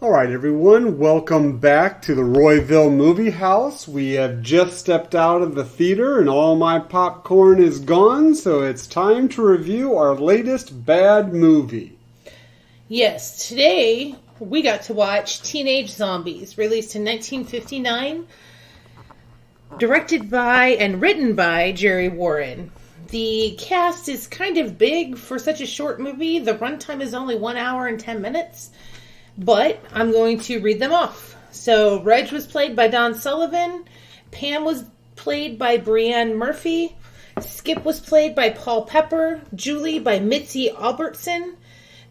Alright everyone, welcome back to the Royville movie house. We have just stepped out of the theater and all my popcorn is gone, so it's time to review our latest bad movie. Yes, today we got to watch Teenage Zombies, released in 1959, directed by and written by Jerry Warren. The cast is kind of big for such a short movie. The runtime is only 1 hour and 10 minutes. But I'm going to read them off. So, Reg was played by Don Sullivan. Pam was played by Brianne Murphy. Skip was played by Paul Pepper. Julie by Mitzi Albertson.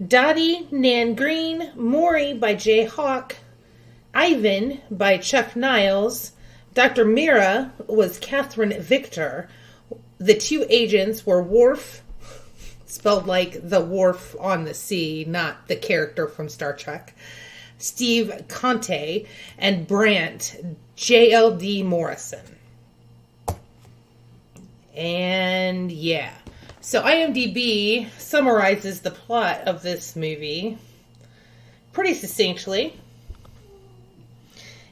Dottie, Nan Green. Maury by Jay Hawk. Ivan by Chuck Niles. Dr. Mira was Catherine Victor. The two agents were Worf, spelled like the wharf on the sea, not the character from Star Trek, Steve Conte, and Brant, J.L.D. Morrison. And yeah. So IMDb summarizes the plot of this movie pretty succinctly.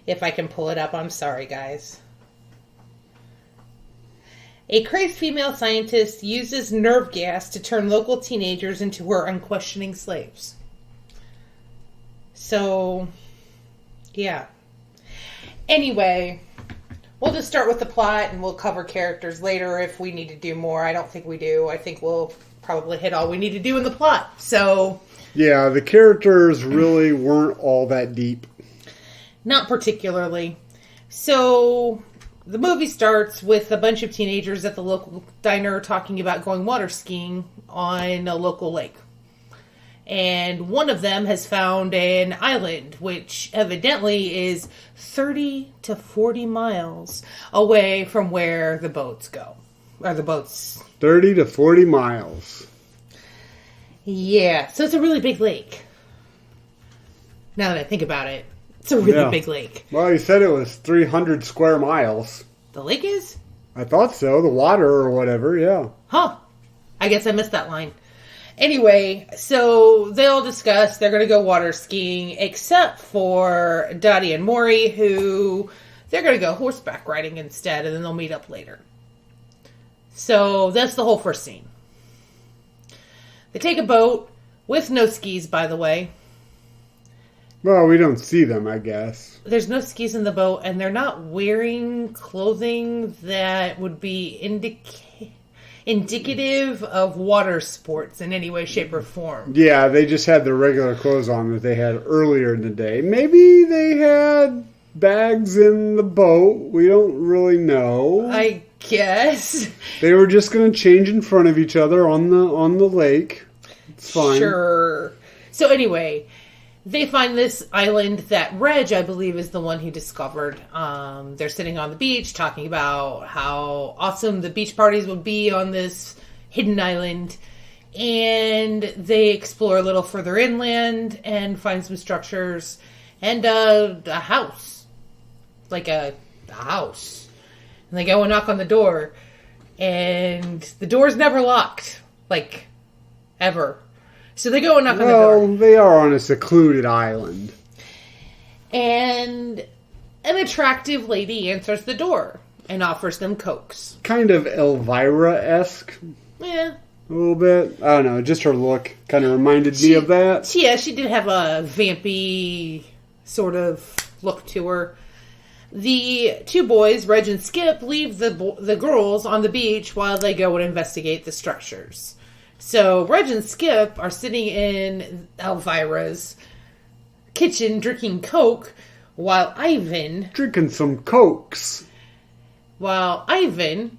If I can pull it up, I'm sorry, guys. A crazed female scientist uses nerve gas to turn local teenagers into her unquestioning slaves. So, yeah. Anyway, we'll just start with the plot and we'll cover characters later if we need to do more. I don't think we do. I think we'll probably hit all we need to do in the plot. So, yeah, the characters really weren't all that deep. Not particularly. So, the movie starts with a bunch of teenagers at the local diner talking about going water skiing on a local lake. And one of them has found an island, which evidently is 30 to 40 miles away from where the boats go. Or the boats. 30 to 40 miles. Yeah, so it's a really big lake. Now that I think about it. It's a really big lake. Well, you said it was 300 square miles. The lake is? I thought so. The water or whatever, yeah. Huh. I guess I missed that line. Anyway, so they all discuss they're going to go water skiing, except for Dottie and Maury, who they're going to go horseback riding instead, and then they'll meet up later. So that's the whole first scene. They take a boat, with no skis, by the way. Well, we don't see them, I guess. There's no skis in the boat, and they're not wearing clothing that would be indicative of water sports in any way, shape, or form. Yeah, they just had their regular clothes on that they had earlier in the day. Maybe they had bags in the boat. We don't really know. I guess. They were just going to change in front of each other on the lake. It's fine. Sure. So anyway, they find this island that Reg, I believe, is the one who discovered. They're sitting on the beach talking about how awesome the beach parties would be on this hidden island. And they explore a little further inland and find some structures and a house. Like a house. And they go and knock on the door. And the door's never locked. Like, ever. So they go and knock on the door. Well, they are on a secluded island. And an attractive lady answers the door and offers them Cokes. Kind of Elvira-esque. Yeah. A little bit. I don't know, just her look kind of reminded me of that. Yeah, she did have a vampy sort of look to her. The two boys, Reg and Skip, leave the girls on the beach while they go and investigate the structures. So, Reg and Skip are sitting in Elvira's kitchen drinking Coke, while Ivan... Drinking some Cokes. While Ivan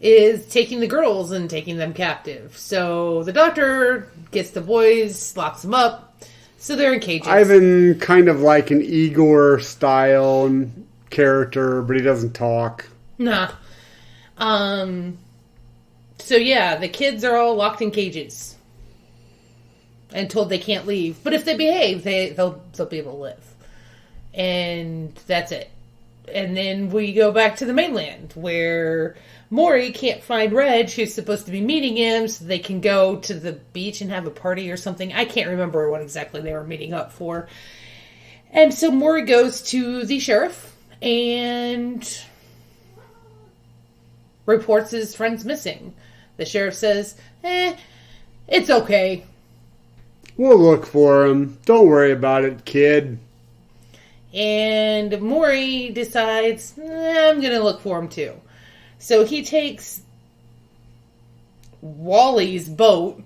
is taking the girls and taking them captive. So, the doctor gets the boys, locks them up, so they're in cages. Ivan, kind of like an Igor-style character, but he doesn't talk. Nah. So yeah, the kids are all locked in cages and told they can't leave. But if they behave, they'll be able to live. And that's it. And then we go back to the mainland where Maury can't find Reg, who's supposed to be meeting him, so they can go to the beach and have a party or something. I can't remember what exactly they were meeting up for. And so Maury goes to the sheriff and reports his friend's missing. The sheriff says, it's okay. We'll look for him. Don't worry about it, kid. And Maury decides, I'm going to look for him too. So he takes Wally's boat.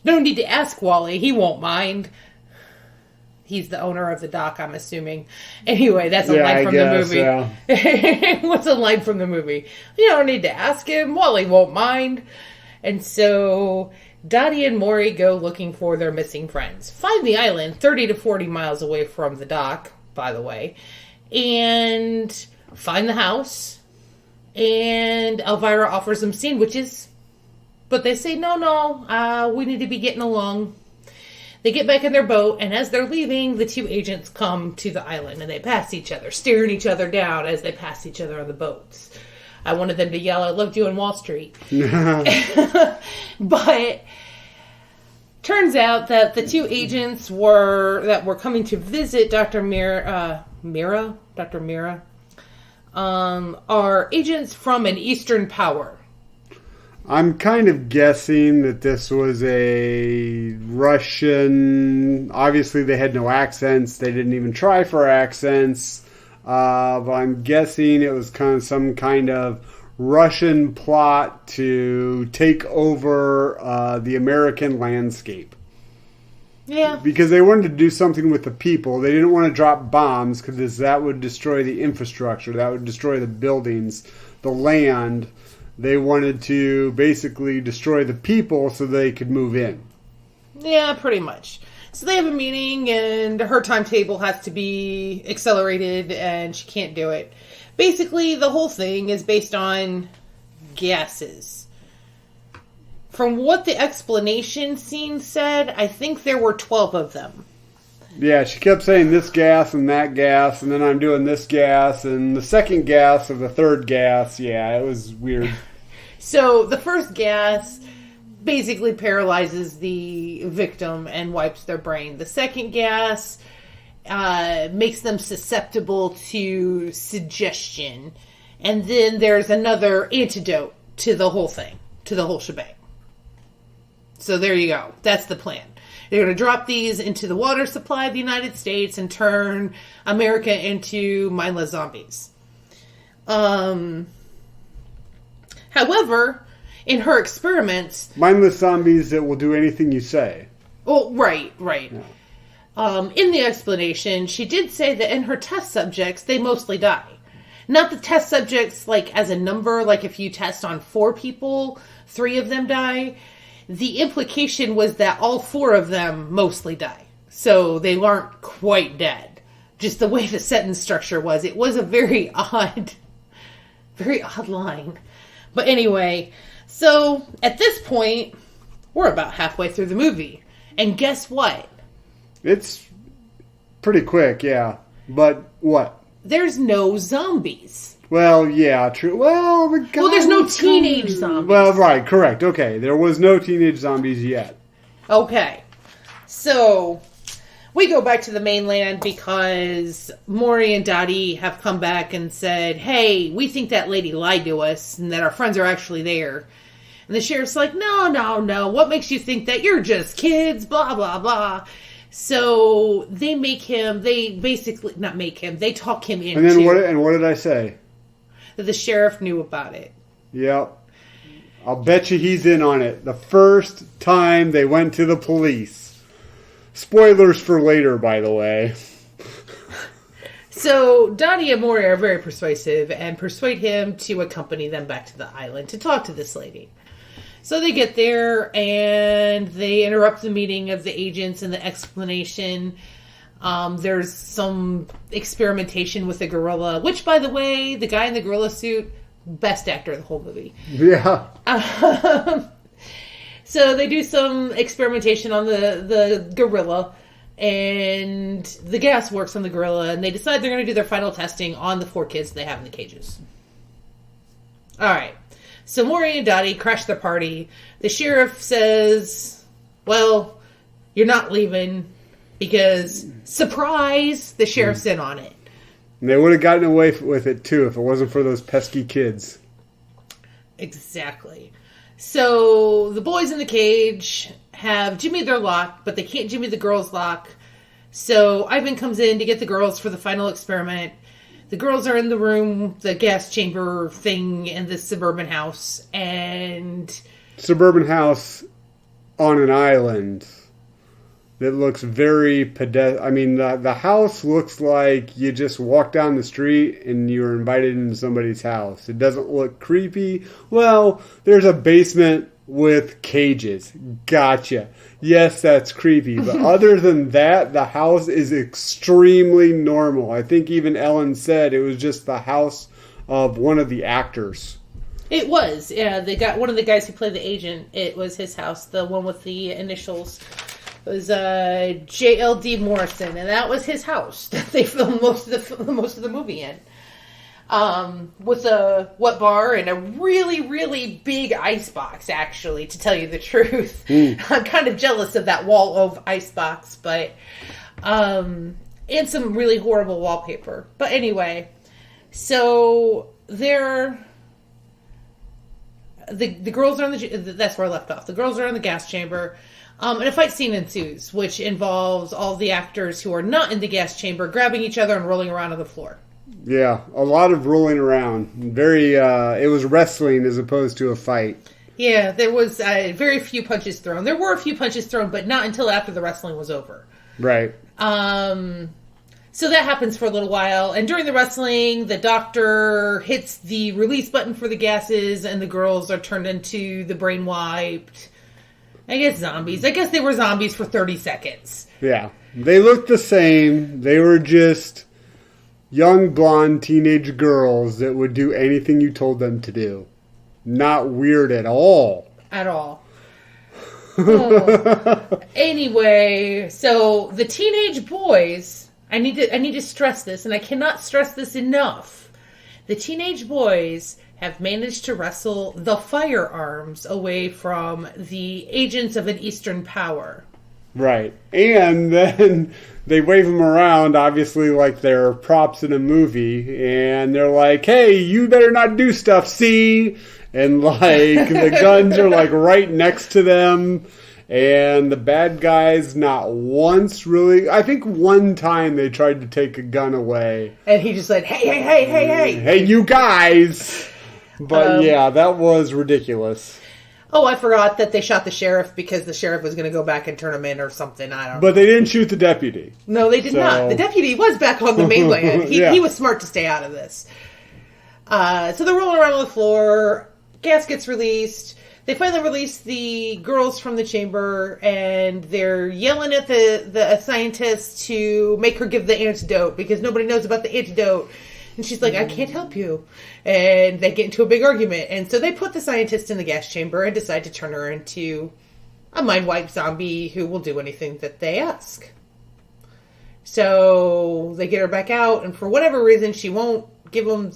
No need to ask Wally. He won't mind. He's the owner of the dock, I'm assuming. Anyway, that's a line from the movie. Yeah. What's a line from the movie? You don't need to ask him. Wally won't mind. And so Dottie and Maury go looking for their missing friends. Find the island 30 to 40 miles away from the dock, by the way. And find the house. And Elvira offers them sandwiches. But they say, no, we need to be getting along. They get back in their boat, and as they're leaving, the two agents come to the island, and they pass each other, staring each other down as they pass each other on the boats. I wanted them to yell, I loved you in Wall Street. But turns out that the two agents that were coming to visit Dr. Mira, are agents from an Eastern power. I'm kind of guessing that this was a Russian. Obviously, they had no accents. They didn't even try for accents. But I'm guessing it was kind of some kind of Russian plot to take over the American landscape. Yeah. Because they wanted to do something with the people. They didn't want to drop bombs because that would destroy the infrastructure. That would destroy the buildings, the land. They wanted to basically destroy the people so they could move in. Yeah, pretty much. So they have a meeting, and her timetable has to be accelerated, and she can't do it. Basically, the whole thing is based on gases. From what the explanation scene said, I think there were 12 of them. Yeah, she kept saying this gas and that gas, and then I'm doing this gas, and the second gas or the third gas. Yeah, it was weird. So the first gas basically paralyzes the victim and wipes their brain. The second gas makes them susceptible to suggestion. And then there's another antidote to the whole thing, to the whole shebang. So there you go. That's the plan. They're going to drop these into the water supply of the United States and turn America into mindless zombies. However, in her experiments... Mindless zombies that will do anything you say. Oh, right. Yeah. In the explanation, she did say that in her test subjects, they mostly die. Not the test subjects, like, as a number, like if you test on 4 people, 3 of them die. The implication was that all 4 of them mostly die. So they aren't quite dead. Just the way the sentence structure was. It was a very odd line. But anyway, so at this point, we're about halfway through the movie. And guess what? It's pretty quick, yeah. But what? There's no zombies. Well, yeah, true. Well, there's no teenage zombies. Well, right, correct. Okay, there was no teenage zombies yet. Okay. So, we go back to the mainland because Maury and Dottie have come back and said, hey, we think that lady lied to us and that our friends are actually there. And the sheriff's like, no. What makes you think that? You're just kids, blah, blah, blah. So, they talk him into... And what did I say? That the sheriff knew about it. Yep. I'll bet you he's in on it. The first time they went to the police. Spoilers for later, by the way. So, Dottie and Maury are very persuasive and persuade him to accompany them back to the island to talk to this lady. So they get there and they interrupt the meeting of the agents and the explanation. There's some experimentation with the gorilla, which, by the way, the guy in the gorilla suit, best actor of the whole movie. Yeah. So they do some experimentation on the gorilla, and the gas works on the gorilla, and they decide they're going to do their final testing on the 4 kids they have in the cages. All right. So Maury and Dottie crash their party. The sheriff says, well, you're not leaving. Because, surprise, the sheriff's in on it. And they would have gotten away with it, too, if it wasn't for those pesky kids. Exactly. So, the boys in the cage have jimmied their lock, but they can't jimmy the girls' lock. So, Ivan comes in to get the girls for the final experiment. The girls are in the room, the gas chamber thing in this suburban house, and... Suburban house on an island that looks very pedestrian. I mean, the house looks like you just walk down the street and you're invited into somebody's house. It doesn't look creepy. Well, there's a basement with cages. Gotcha. Yes, that's creepy. But other than that, the house is extremely normal. I think even Ellen said it was just the house of one of the actors. It was. Yeah, they got one of the guys who played the agent. It was his house, the one with the initials. It was J.L.D. Morrison, and that was his house that they filmed most of the movie in. With a wet bar and a really, really big ice box, actually, to tell you the truth. I'm kind of jealous of that wall of ice box, but and some really horrible wallpaper. But anyway, so the girls are that's where I left off. The girls are in the gas chamber. And a fight scene ensues, which involves all the actors who are not in the gas chamber grabbing each other and rolling around on the floor. Yeah, a lot of rolling around. It was wrestling as opposed to a fight. Yeah, there was very few punches thrown. There were a few punches thrown, but not until after the wrestling was over. Right. So that happens for a little while. And during the wrestling, the doctor hits the release button for the gases, and the girls are turned into the brain-wiped... I guess zombies. I guess they were zombies for 30 seconds. Yeah. They looked the same. They were just young, blonde, teenage girls that would do anything you told them to do. Not weird at all. At all. Oh. Anyway, so the teenage boys, I need to stress this, and I cannot stress this enough. The teenage boys have managed to wrestle the firearms away from the agents of an Eastern power. Right. And then they wave them around, obviously like they're props in a movie, and they're like, hey, you better not do stuff, see? And like the guns are like right next to them, and the bad guys not once really... I think one time they tried to take a gun away. And he just said, hey. Hey, you guys! But yeah, that was ridiculous. Oh, I forgot that they shot the sheriff because the sheriff was going to go back and turn him in or something. I don't know. But they didn't shoot the deputy. No, they did not. The deputy was back on the mainland. Yeah. He was smart to stay out of this. So they're rolling around on the floor. Gas gets released. They finally release the girls from the chamber, and they're yelling at the scientist to make her give the antidote because nobody knows about the antidote. And she's like, I can't help you. And they get into a big argument. And so they put the scientist in the gas chamber and decide to turn her into a mind-wiped zombie who will do anything that they ask. So they get her back out, and for whatever reason, she won't give them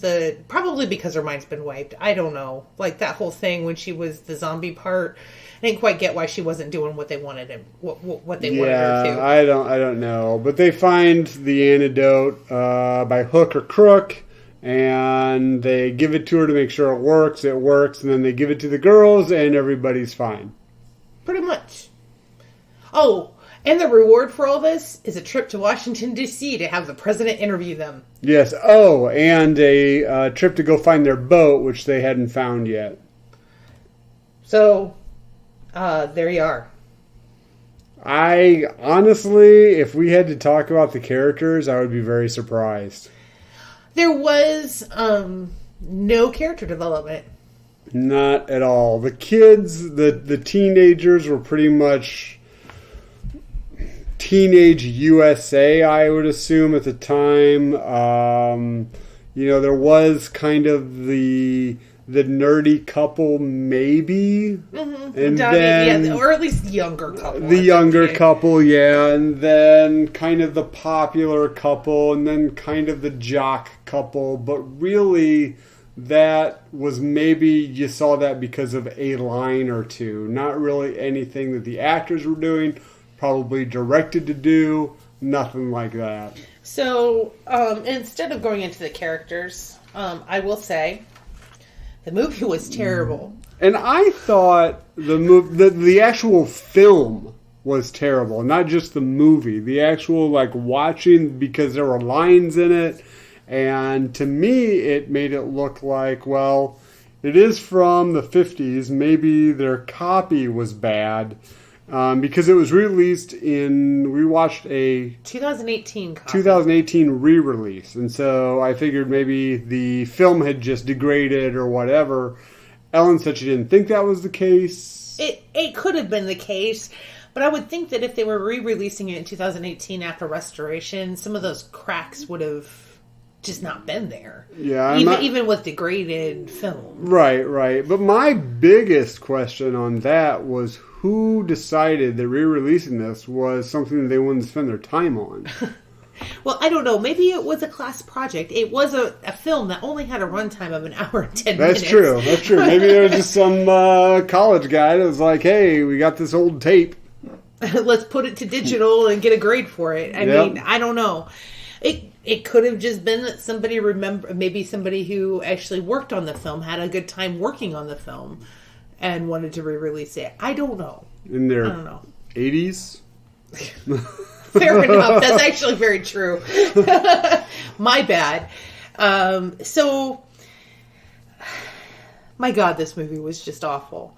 probably because her mind's been wiped. I don't know. Like that whole thing when she was the zombie part, I didn't quite get why she wasn't doing what they wanted what they wanted her to. I don't know. But they find the antidote by hook or crook, and they give it to her to make sure it works. It works, and then they give it to the girls, and everybody's fine. Pretty much. Oh, and the reward for all this is a trip to Washington, D.C. to have the president interview them. Yes. Oh, and a trip to go find their boat, which they hadn't found yet. So... there you are. I honestly, if we had to talk about the characters, I would be very surprised. There was no character development. Not at all. The kids, the teenagers were pretty much teenage USA, I would assume, at the time. There was kind of the nerdy couple, maybe. Mm-hmm. And then, or at least the younger couple. The younger couple, yeah. And then kind of the popular couple, and then kind of the jock couple. But really, that was maybe you saw that because of a line or two. Not really anything that the actors were doing. probably directed to do. Nothing like that. So, instead of going into the characters, I will say the movie was terrible. And I thought the actual film was terrible, not just the movie. The actual, like, watching, because there were lines in it, and to me, it made it look like, well, it is from the 50s. Maybe their copy was bad, because it was released we watched a 2018 copy. 2018 re-release, and so I figured maybe the film had just degraded or whatever. Ellen said she didn't think that was the case. It could have been the case, but I would think that if they were re-releasing it in 2018 after restoration, some of those cracks would have just not been there. Yeah, even with degraded film. Right. But my biggest question on that was who decided that re-releasing this was something they wanted to spend their time on. Well, I don't know. Maybe it was a class project. It was a film that only had a runtime of an hour and 10 minutes. That's true. Maybe there was just some college guy that was like, hey, we got this old tape. Let's put it to digital and get a grade for it. I mean, I don't know. It could have just been that maybe somebody who actually worked on the film had a good time working on the film and wanted to re-release it. I don't know. In their I don't know. 80s? Fair enough. That's actually very true. My bad. So, my God, this movie was just awful.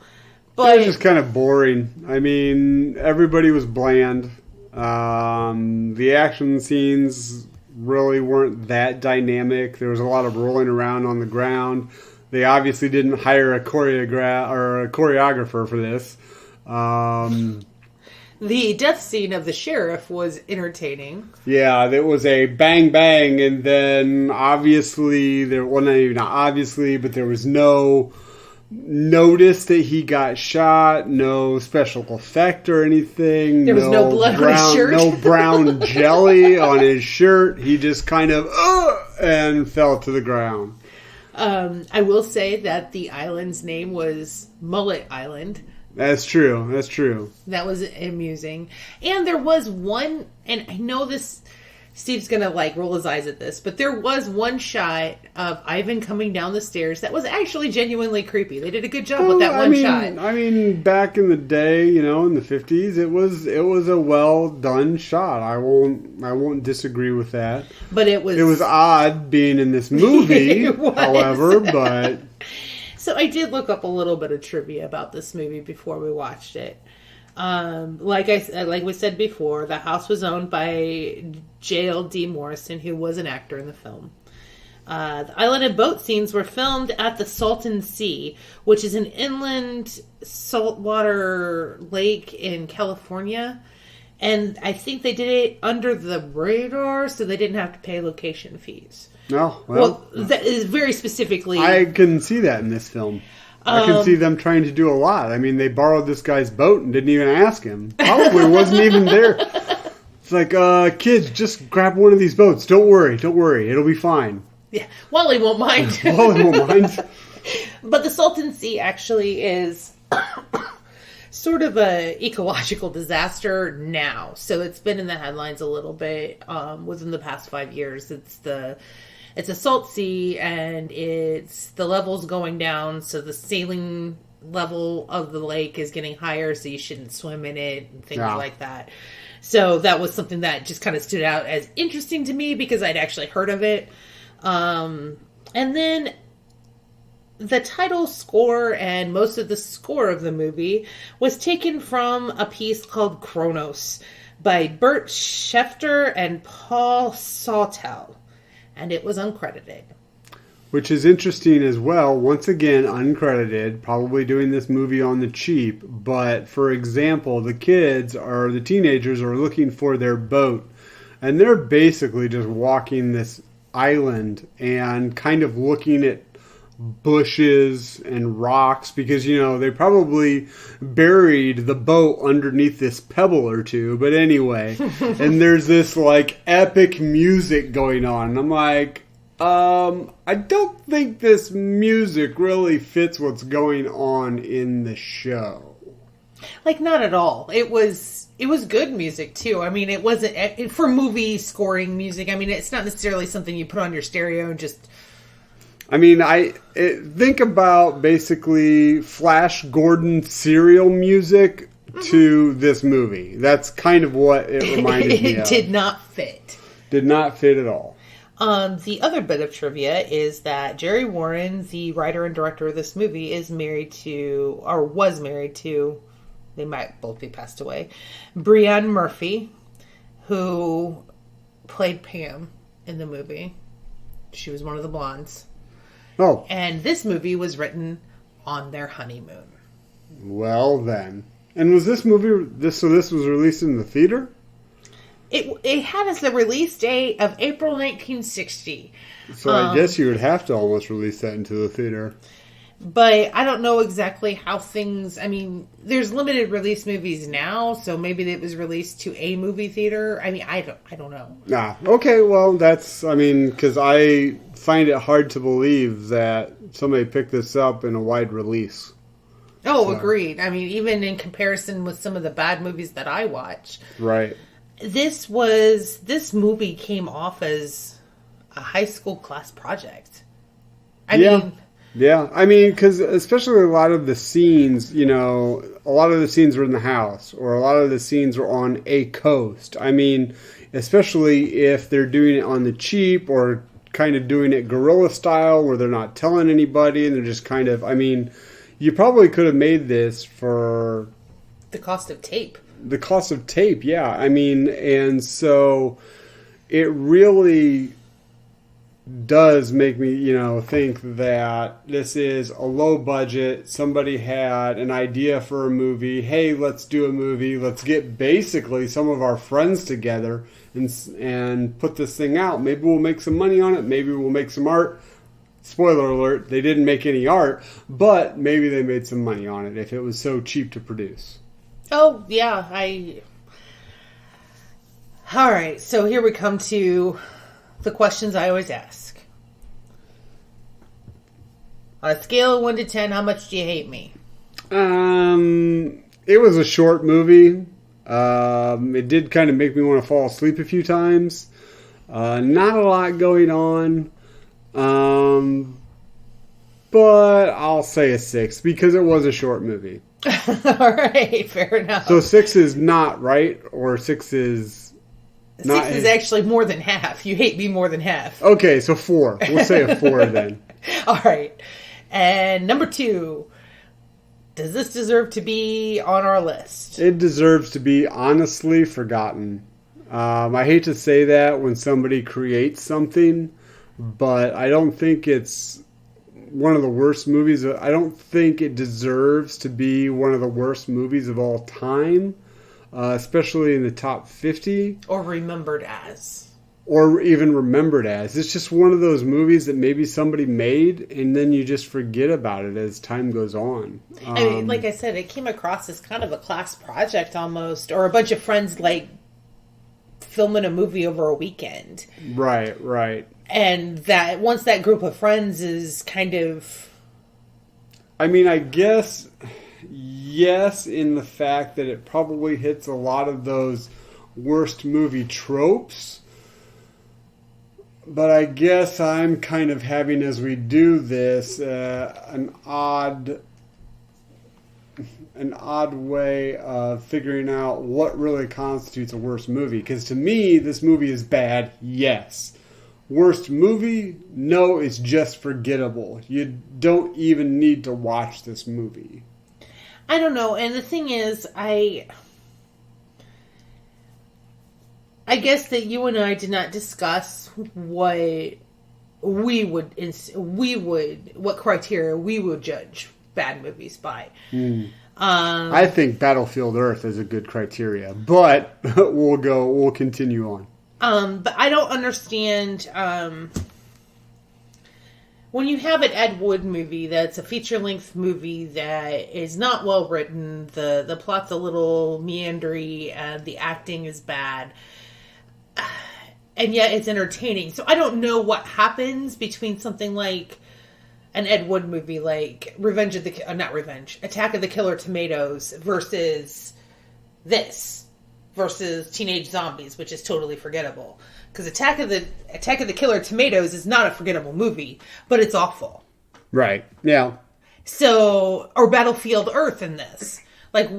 But it was just kind of boring. I mean, everybody was bland. The action scenes really weren't that dynamic. There was a lot of rolling around on the ground. They obviously didn't hire a choreographer for this. The death scene of the sheriff was entertaining. Yeah, there was a bang bang, and then obviously there was no notice that he got shot, no special effect or anything. There was no blood on his shirt. No brown jelly on his shirt. He just kind of and fell to the ground. I will say that the island's name was Mullet Island. That's true. That was amusing. And there was one, and I know this, Steve's going to roll his eyes at this, but there was one shot of Ivan coming down the stairs that was actually genuinely creepy. They did a good job with that shot. I mean, back in the day, in the 50s, it was a well done shot. I won't disagree with that. But it was odd being in this movie, however, but so I did look up a little bit of trivia about this movie before we watched it. Like we said before, the house was owned by J.L.D. Morrison, who was an actor in the film. The island and boat scenes were filmed at the Salton Sea, which is an inland saltwater lake in California. And I think they did it under the radar, so they didn't have to pay location fees. No, well, that is very specifically. I can see that in this film. I can see them trying to do a lot. I mean, they borrowed this guy's boat and didn't even ask him. Probably wasn't even there. It's like, kids, just grab one of these boats. Don't worry. It'll be fine. Yeah, Wally won't mind. But the Salton Sea actually is sort of a ecological disaster now. So it's been in the headlines a little bit within the past 5 years. It's a salt sea, and the level's going down, so the saline level of the lake is getting higher, so you shouldn't swim in it and things like that. So that was something that just kind of stood out as interesting to me because I'd actually heard of it. And then the title score and most of the score of the movie was taken from a piece called Kronos by Bert Schefter and Paul Sawtell. And it was uncredited. Which is interesting as well. Once again, uncredited. Probably doing this movie on the cheap. But, for example, the teenagers are looking for their boat. And they're basically just walking this island and kind of looking at bushes and rocks because, they probably buried the boat underneath this pebble or two. But anyway, and there's this epic music going on. And I'm like, I don't think this music really fits what's going on in the show. Like, not at all. It was good music too. I mean, it wasn't for movie scoring music. I mean, it's not necessarily something you put on your stereo and just. I mean, think about basically Flash Gordon serial music to this movie. That's kind of what it reminded me of. It did not fit. Did not fit at all. The other bit of trivia is that Jerry Warren, the writer and director of this movie, was married to, they might both be passed away, Brianne Murphy, who played Pam in the movie. She was one of the blondes. Oh. And this movie was written on their honeymoon. Well then. And was this movie, this was released in the theater? It had as the release date of April 1960. So I guess you would have to almost release that into the theater. But I don't know exactly how things... I mean, there's limited release movies now, so maybe it was released to a movie theater. I mean, I don't know. Okay, well, because I find it hard to believe that somebody picked this up in a wide release. Oh, so. Agreed. I mean, even in comparison with some of the bad movies that I watch. Right. This movie came off as a high school class project. Yeah, I mean, because especially a lot of the scenes, a lot of the scenes were in the house, or a lot of the scenes were on a coast. I mean, especially if they're doing it on the cheap, or kind of doing it guerrilla style, where they're not telling anybody, and they're just kind of, I mean, you probably could have made this for... the cost of tape. The cost of tape, yeah. I mean, and so it really... does make me, think that this is a low budget. Somebody had an idea for a movie. Hey, let's do a movie. Let's get basically some of our friends together and put this thing out. Maybe we'll make some money on it. Maybe we'll make some art. Spoiler alert, they didn't make any art, but maybe they made some money on it if it was so cheap to produce. Oh, yeah. All right, so here we come to the questions I always ask. On a scale of 1 to 10, how much do you hate me? It was a short movie. It did kind of make me want to fall asleep a few times. Not a lot going on. But I'll say a 6 because it was a short movie. All right, fair enough. So 6 is not right, or 6 is... 6 is actually more than half. You hate me more than half. Okay, so 4. We'll say a 4 then. All right. And number 2. Does this deserve to be on our list? It deserves to be honestly forgotten. I hate to say that when somebody creates something, but I don't think it's one of the worst movies. I don't think it deserves to be one of the worst movies of all time. Especially in the top 50. Or remembered as. Or even remembered as. It's just one of those movies that maybe somebody made, and then you just forget about it as time goes on. I mean, like I said, it came across as kind of a class project almost, or a bunch of friends, like, filming a movie over a weekend. Right. And that once that group of friends is kind of... I mean, I guess... Yes, in the fact that it probably hits a lot of those worst movie tropes. But I guess I'm kind of having, as we do this, an odd way of figuring out what really constitutes a worst movie. Because to me, this movie is bad, yes. Worst movie? No, it's just forgettable. You don't even need to watch this movie. I don't know, and the thing is, I guess that you and I did not discuss what what criteria we would judge bad movies by. I think Battlefield Earth is a good criteria, but we'll continue on. But I don't understand. When you have an Ed Wood movie that's a feature-length movie that is not well written, the plot's a little meandery, and the acting is bad, and yet it's entertaining. So I don't know what happens between something like an Ed Wood movie like Attack of the Killer Tomatoes versus Teenage Zombies, which is totally forgettable. Because Attack of the Killer Tomatoes is not a forgettable movie, but it's awful. Right. Yeah. So, or Battlefield Earth in this. Like,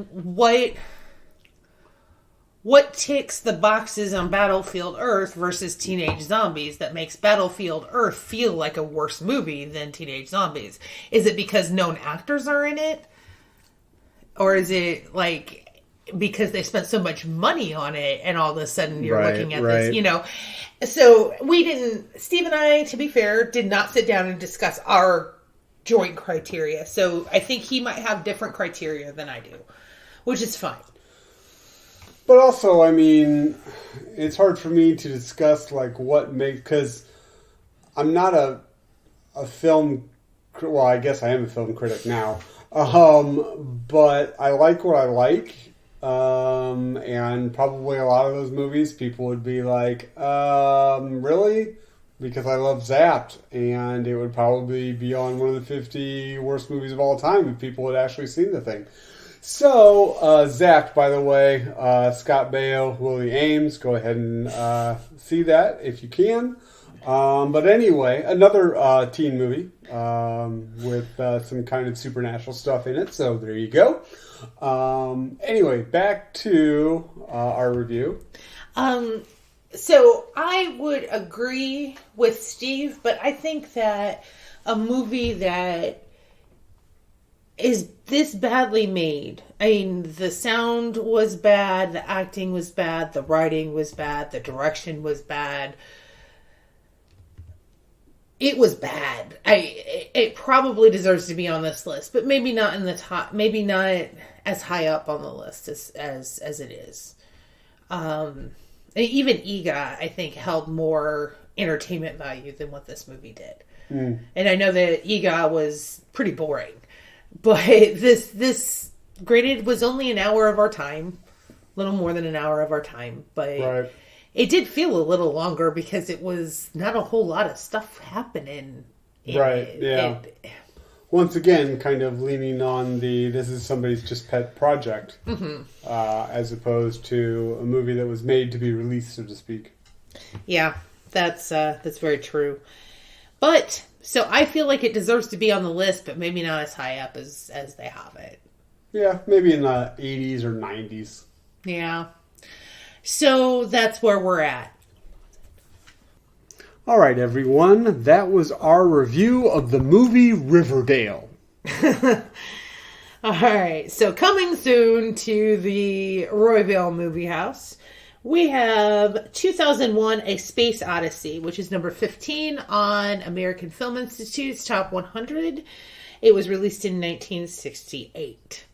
what ticks the boxes on Battlefield Earth versus Teenage Zombies that makes Battlefield Earth feel like a worse movie than Teenage Zombies? Is it because known actors are in it? Or is it like because they spent so much money on it and all of a sudden you're looking at this, you know? So Steve and I, to be fair, did not sit down and discuss our joint criteria. So I think he might have different criteria than I do, which is fine. But also, I mean, it's hard for me to discuss like what makes, because I'm not a film, well, I guess I am a film critic now, but I like what I like, and probably a lot of those movies people would be like, really? Because I love Zapped, and it would probably be on one of the 50 worst movies of all time if people had actually seen the thing. So, Zapped, by the way, Scott Baio, Willie Ames, go ahead and see that if you can. But anyway, another teen movie with some kind of supernatural stuff in it, so there you go. Anyway, back to our review. So I would agree with Steve, but I think that a movie that is this badly made, I mean, the sound was bad, the acting was bad, the writing was bad, the direction was bad. It was bad. It probably deserves to be on this list, but maybe not in the top, maybe not as high up on the list as it is. Even EGOT, I think, held more entertainment value than what this movie did. Mm. And I know that EGOT was pretty boring. But this granted was only an hour of our time. A little more than an hour of our time. But it did feel a little longer because it was not a whole lot of stuff happening. Once again, kind of leaning on this is somebody's just pet project, as opposed to a movie that was made to be released, so to speak. Yeah, that's very true. But so I feel like it deserves to be on the list, but maybe not as high up as they have it. Yeah, maybe in the 80s or 90s. Yeah. So that's where we're at. All right, everyone. That was our review of the movie Riverdale. All right. So coming soon to the Royville movie house, we have 2001 A Space Odyssey, which is number 15 on American Film Institute's Top 100. It was released in 1968.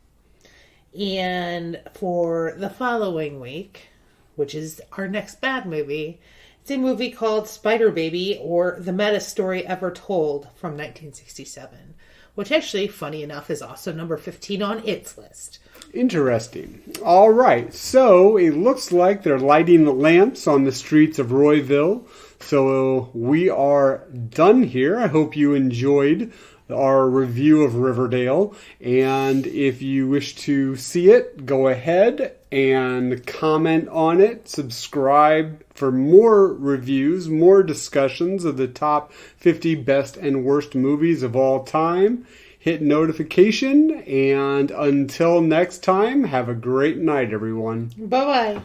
And for the following week, which is our next bad movie, it's a movie called Spider Baby, or The Maddest Story Ever Told, from 1967, which actually, funny enough, is also number 15 on its list. Interesting. All right, so it looks like they're lighting the lamps on the streets of Royville, so we are done here. I hope you enjoyed our review of Riverdale, and if you wish to see it, go ahead and comment on it, subscribe for more reviews, more discussions of the top 50 best and worst movies of all time. Hit notification, and until next time, have a great night, everyone. Bye-bye.